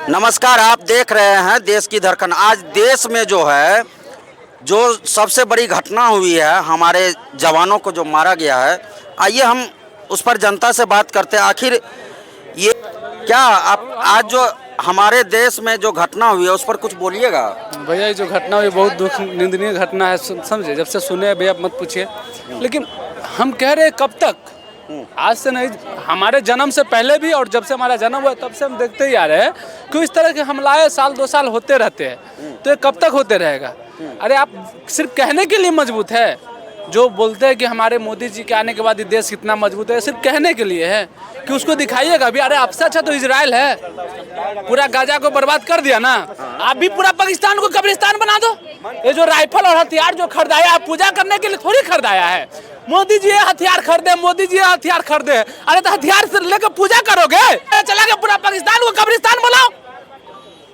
नमस्कार, आप देख रहे हैं देश की धड़कन। आज देश में जो है जो सबसे बड़ी घटना हुई है, हमारे जवानों को जो मारा गया है, आइए हम उस पर जनता से बात करते हैं। आखिर ये क्या आप आज जो हमारे देश में जो घटना हुई है उस पर कुछ बोलिएगा। भैया ये जो घटना हुई बहुत दुख निंदनीय घटना है, समझे। जब से सुने भैया मत पूछिए, लेकिन हम कह रहे हैं कब तक, आज से नहीं, हमारे जन्म से पहले भी और जब से हमारा जन्म हुआ तब से हम देखते ही आ रहे हैं कि इस तरह के हमलाए साल 2 साल होते रहते हैं। तो ये कब तक होते रहेगा। अरे आप सिर्फ कहने के लिए मजबूत है, जो बोलते हैं कि हमारे मोदी जी के आने के बाद ये देश कितना मजबूत है, सिर्फ कहने के लिए है कि उसको दिखाइएगा भी। अरे आपसे अच्छा तो इजराइल है, पूरा गाजा को बर्बाद कर दिया ना। आप भी पूरा पाकिस्तान को कब्रिस्तान बना दो। ये जो राइफल और हथियार जो खरीदाया, आप पूजा करने के लिए थोड़ी खरीदाया है। मोदी जी हथियार खरीदे, मोदी जी हथियार खरीदे। अरे तो हथियार से लेकर पूजा करोगे, चला गया पूरा पाकिस्तान को कब्रिस्तान बनाओ।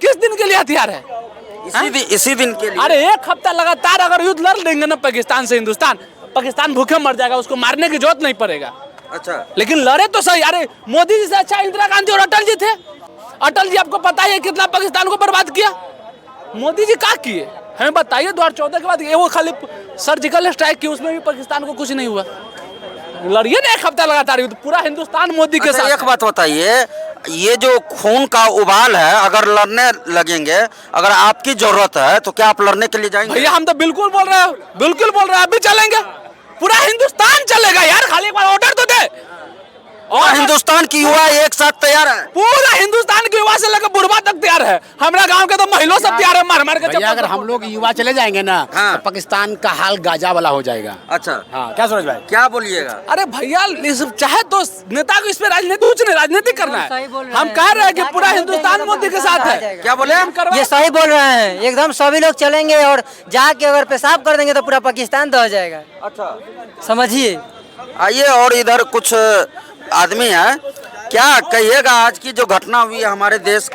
किस दिन के लिए हथियार है? इसी दिन के लिए। अरे 1 हफ्ता लगातार अगर युद्ध लड़ लेंगे ना पाकिस्तान से हिंदुस्तान, पाकिस्तान भूखे मर जाएगा, उसको मारने की जरूरत नहीं पड़ेगा। अच्छा, लेकिन लड़े तो सही। अरे मोदी जी से अच्छा इंदिरा गांधी और अटल जी थे। अटल जी आपको पता है कितना पाकिस्तान को बर्बाद किया। मोदी जी क्या किए हमें बताइए। 2014 के बाद ये वो खाली सर्जिकल स्ट्राइक की, उसमें भी पाकिस्तान को कुछ नहीं हुआ। लड़िए ना 1 हफ्ता लगातार युद्ध, पूरा हिंदुस्तान मोदी के साथ। एक बात बताइए, ये जो खून का उबाल है, अगर लड़ने लगेंगे, अगर आपकी जरूरत है तो क्या आप लड़ने के लिए जाएंगे? भैया हम तो बिल्कुल बोल रहे हैं, बिल्कुल बोल रहे हैं, अभी चलेंगे। पूरा हिंदुस्तान चलेगा यार, खाली एक बार ऑर्डर तो दे। और हिंदुस्तान की युवा एक साथ तैयार है। पूरा हिंदुस्तान के युवा से लेकर बुढ़वा तक तैयार है। हमारा गांव के तो महिला सब तैयार है, मार मार के। भैया अगर हम लोग युवा चले जाएंगे ना, हाँ। तो पाकिस्तान का हाल गाजा वाला हो जाएगा। अच्छा, हाँ, क्या सूरज भाई, क्या बोलिएगा? अरे भैया चाहे तो नेता को इस पे राजनीति, कुछ नहीं राजनीति करना है। हम कह रहे हैं कि पूरा हिंदुस्तान मोदी के साथ है। क्या बोले? ये सही बोल रहे हैं, एकदम सभी लोग चलेंगे और जाके अगर पेशाब कर देंगे तो पूरा पाकिस्तान तो हो जाएगा। अच्छा, समझिए। आइए और इधर कुछ आदमी है, क्या कहिएगा आज की जो घटना हुई है हमारे देश?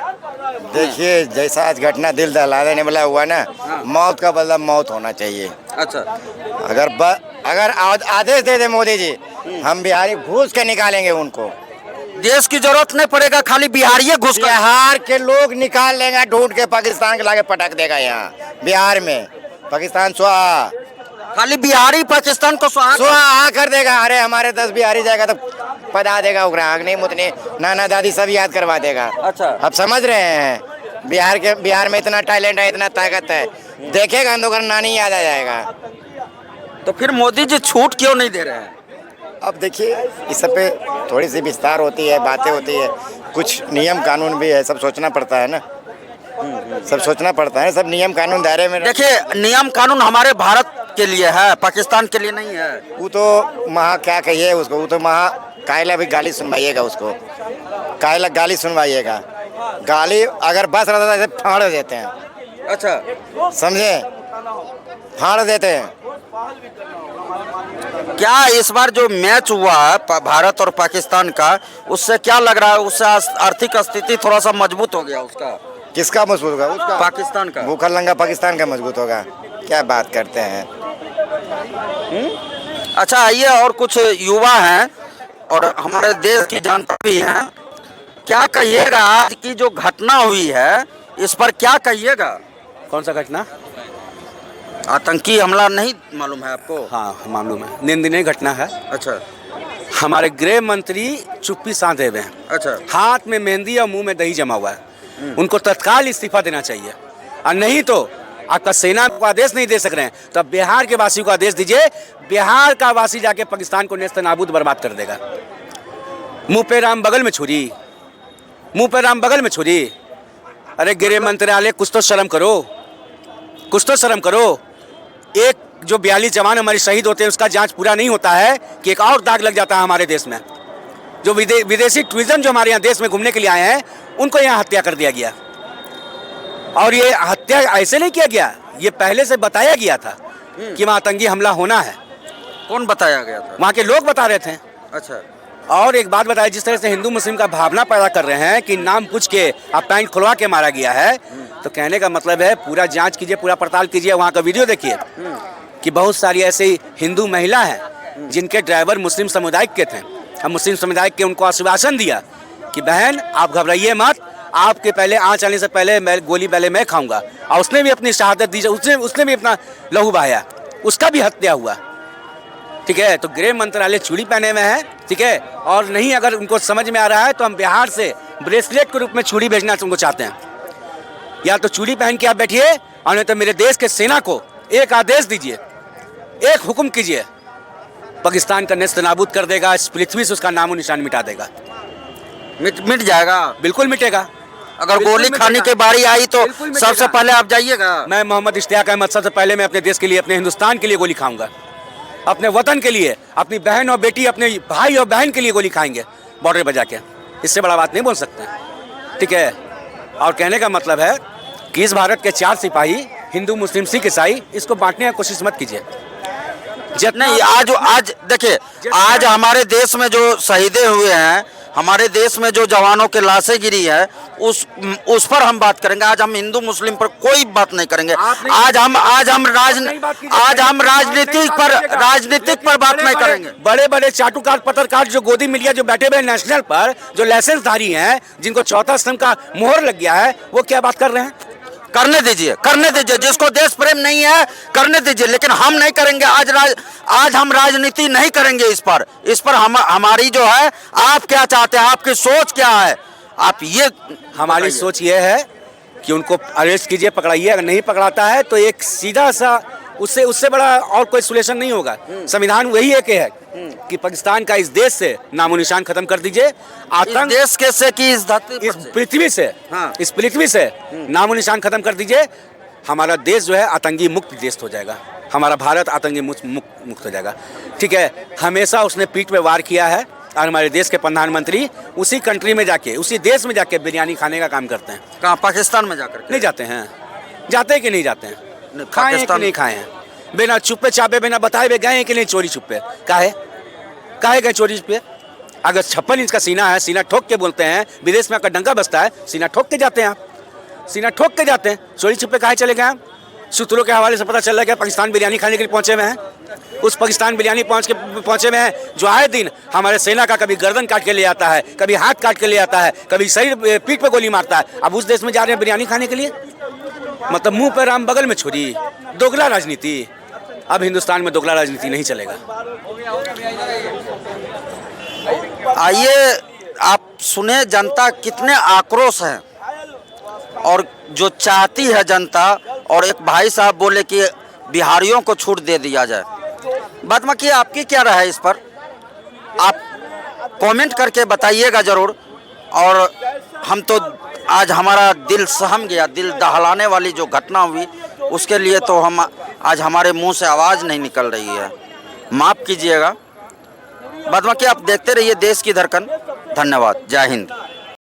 देखिए, जैसा आज घटना दिल दहला देने वाला हुआ ना, मौत का बदला मौत होना चाहिए। अच्छा, अगर आदेश दे दे मोदी जी, हम बिहारी घूस के निकालेंगे उनको। देश की जरूरत नहीं पड़ेगा, खाली बिहारी घुस कर। बिहार के लोग निकाल लेंगे ढूंढ के, पाकिस्तान के लाके पटक देगा यहाँ बिहार में। पाकिस्तान स्वाहा, खाली बिहारी पाकिस्तान को स्वाहा कर देगा। अरे हमारे 10 बिहारी जाएगा तो पदा देगा, अग्नि मुतने नाना दादी सब याद करवा देगा। अच्छा, अब समझ रहे हैं, बिहार में इतना टैलेंट है, इतना ताकत है, देखेगा तो नानी याद आ जाएगा। तो फिर मोदी जी छूट क्यों नहीं दे रहे हैं? अब देखिए, इस सब पे थोड़ी सी विस्तार होती है, बातें होती है, कुछ नियम कानून भी है, सब सोचना पड़ता है ना। सब सोचना पड़ता है, सब नियम कानून दायरे में। देखिए, नियम कानून हमारे भारत के लिए है, पाकिस्तान के लिए नहीं है। वो तो महा क्या कहिए उसको, वो तो महा कायला भी गाली सुनवाइएगा उसको, कायला गाली सुनवाइएगा। गाली अगर बस रहता है फाड़ देते हैं। अच्छा, समझे, फाड़ देते हैं। क्या इस बार जो मैच हुआ है भारत और पाकिस्तान का, उससे क्या लग रहा है? उससे आर्थिक स्थिति थोड़ा सा मजबूत हो गया उसका? किसका मजबूत होगा? उसका, पाकिस्तान का। भूखा लंगा पाकिस्तान का मजबूत होगा। क्या बात करते हैं। अच्छा, आइए और कुछ युवा हैं और हमारे देश की जनता भी है, क्या कहिएगा आज की जो घटना हुई है इस पर क्या कहिएगा? कौन सा घटना? आतंकी हमला नहीं मालूम है आपको? हाँ मालूम है, निंदनीय घटना है। अच्छा, हमारे गृह मंत्री चुप्पी साधे हुए हैं। अच्छा, हाथ में मेहंदी और मुंह में दही जमा हुआ है। उनको तत्काल इस्तीफा देना चाहिए, और नहीं तो आपका सेना को आदेश नहीं दे सक रहे हैं तो बिहार के वासी को आदेश दीजिए। बिहार का वासी जाके पाकिस्तान को नेस्त नाबूद बर्बाद कर देगा। मुंह पे राम बगल में छुरी, मुंह पे राम बगल में छुरी। अरे गृह मंत्रालय, कुछ तो शर्म करो, कुछ तो शर्म करो। एक जो 42 जवान हमारे शहीद होते हैं उसका जांच पूरा नहीं होता है कि एक और दाग लग जाता है हमारे देश में। जो विदेशी टूरिज्म जो हमारे यहाँ देश में घूमने के लिए आए हैं उनको यहाँ हत्या कर दिया गया। और ये हत्या ऐसे नहीं किया गया, ये पहले से बताया गया था कि वहाँ आतंकी हमला होना है। कौन बताया गया था? वहाँ के लोग बता रहे थे। अच्छा, और एक बात बताया, जिस तरह से हिंदू मुस्लिम का भावना पैदा कर रहे हैं कि नाम पूछ के आप पैंट खुलवा के मारा गया है, तो कहने का मतलब है पूरा जांच कीजिए, पूरा पड़ताल कीजिए। वहाँ का वीडियो देखिए कि बहुत सारी ऐसी हिंदू महिला हैं जिनके ड्राइवर मुस्लिम समुदाय के थे। हम मुस्लिम समुदाय के उनको आश्वासन दिया कि बहन आप घबराइए मत, आपके पहले आँच आने से पहले मैं गोली पहले मैं खाऊंगा। और उसने भी अपनी शहादत दी, उसने भी अपना लहू बहाया, उसका भी हत्या हुआ। ठीक है, तो गृह मंत्रालय चूड़ी पहने में है, ठीक है, और नहीं अगर उनको समझ में आ रहा है तो हम बिहार से ब्रेसलेट के रूप में चूड़ी भेजना तुमको चाहते हैं। या तो चूड़ी पहन के आप बैठिए और नहीं तो मेरे देश के सेना को एक आदेश दीजिए, एक हुक्म कीजिए, पाकिस्तान का नेस्त नाबूद कर देगा, इस पृथ्वी से उसका नामो निशान मिटा देगा। मिट जाएगा। बिल्कुल मिटेगा। अगर बिल्कुल गोली मिटेगा। खाने की बारी आई तो बिल्कुल मिटेगा। सबसे पहले आप जाइएगा। मैं मोहम्मद इश्तियाक अहमद सबसे पहले मैं अपने देश के लिए, अपने हिंदुस्तान के लिए गोली खाऊंगा, अपने वतन के लिए, अपनी बहन और बेटी, अपने भाई और बहन के लिए गोली खाएंगे बॉर्डर बजा के। इससे बड़ा बात नहीं बोल सकते, ठीक है। और कहने का मतलब है कि इस भारत के 4 सिपाही, हिंदू मुस्लिम सिख ईसाई, इसको बांटने की कोशिश मत कीजिए। नहीं, आज देखिए, आज हमारे देश में जो शहीदे हुए हैं, हमारे देश में जो जवानों के लाशें गिरी है, उस पर हम बात करेंगे। आज हम हिंदू मुस्लिम पर कोई बात नहीं करेंगे। आज हम राजनीतिक पर बात नहीं करेंगे। बड़े बड़े चाटुकार पत्रकार जो गोदी मीडिया जो बैठे हुए नेशनल पर, जो लाइसेंसधारी हैं, जिनको 4था स्तंभ का मोहर लग गया है, वो क्या बात कर रहे हैं? करने दीजिए, जिसको देश प्रेम नहीं है करने दीजिए, लेकिन हम नहीं करेंगे। आज हम राजनीति नहीं करेंगे इस पर हमारी जो है, आप क्या चाहते हैं, आपकी सोच क्या है, आप ये हमारी सोच ये है कि उनको अरेस्ट कीजिए, पकड़ाइए। अगर नहीं पकड़ाता है तो एक सीधा सा उससे बड़ा और कोई सोल्यूशन नहीं होगा। संविधान वही एक है कि पाकिस्तान का इस देश से नामो निशान खत्म कर दीजिए। आतंक देश कैसे कि इस पृथ्वी से, हाँ। इस पृथ्वी से नामो निशान खत्म कर दीजिए। हमारा देश जो है आतंकी मुक्त देश हो जाएगा, हमारा भारत आतंकी मुक्त हो जाएगा, ठीक है। हमेशा उसने पीठ पे वार किया है और हमारे देश के प्रधानमंत्री उसी कंट्री में जाके, उसी देश में जाके बिरयानी खाने का काम करते हैं। कहाँ? पाकिस्तान में जाकर? नहीं जाते हैं, जाते हैं कि नहीं जाते हैं? खाए हैं कि नहीं खाए हैं? बिना चुप्पे चापे, बिना बताए हुए गए हैं कि नहीं चोरी छुपे? काहे गए चोरी छुपे? अगर 56 इंच का सीना है, सीना ठोक के बोलते हैं, विदेश में आपका डंका बसता है, सीना ठोक के जाते हैं आप, सीना ठोक के जाते हैं। चोरी छुपे काहे चले गए आप? सूत्रों के हवाले से पता चल रहा है पाकिस्तान बिरयानी खाने के लिए पहुंचे हुए हैं। उस पाकिस्तान बिरयानी पहुंचे हुए हैं जो आए दिन हमारे सेना का कभी गर्दन काट के ले आता है, कभी हाथ काट के ले आता है, कभी शरीर पीठ पे गोली मारता है। अब उस देश में जा रहे हैं बिरयानी खाने के लिए? मतलब मुंह पर राम बगल में छुरी, दोगला राजनीति। अब हिंदुस्तान में दोगला राजनीति नहीं चलेगा। आइए आप सुने जनता कितने आक्रोश हैं, और जो चाहती है जनता। और एक भाई साहब बोले कि बिहारियों को छूट दे दिया जाए। बात में आपकी क्या राय है इस पर? आप कमेंट करके बताइएगा ज़रूर। और हम तो आज हमारा दिल सहम गया, दिल दहलाने वाली जो घटना हुई उसके लिए तो हम आज हमारे मुंह से आवाज़ नहीं निकल रही है, माफ़ कीजिएगा। बाद में आप देखते रहिए देश की धड़कन। धन्यवाद, जय हिंद।